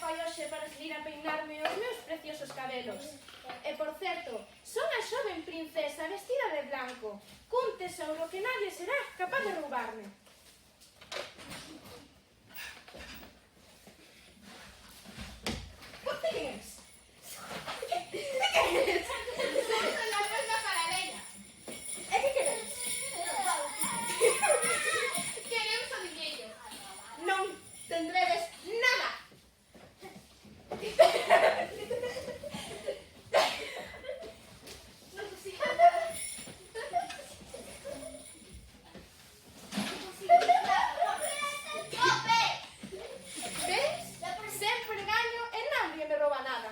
fai hoxe para salir a peinarme os meus preciosos cabelos. E, por certo, son a xoven princesa vestida de blanco, cun tesouro que nadie será capaz de roubarme. ¿De quen eres? De quen eres? Son la vuelta paralela. E que queredes? Queremos o diñeiro. Non tendredes nada. Non consigo nada. Non consigo nada. ¡Chope! Ves? Sempre gaño e nadie me rouba nada.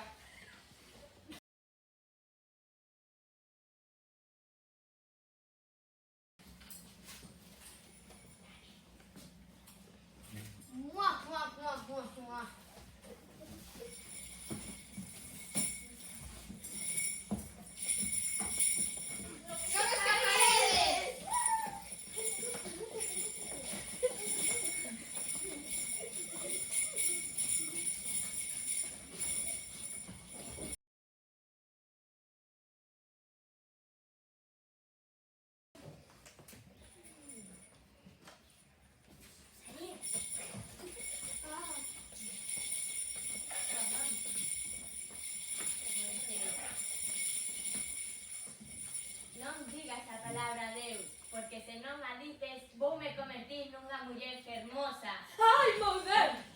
Mua, mua, mua, mua, mua. ¡No me escaparedes! Non digas a palabra Deus, porque se non a dices, voume convertir nunha muller fermosa. Ai, meu Deus!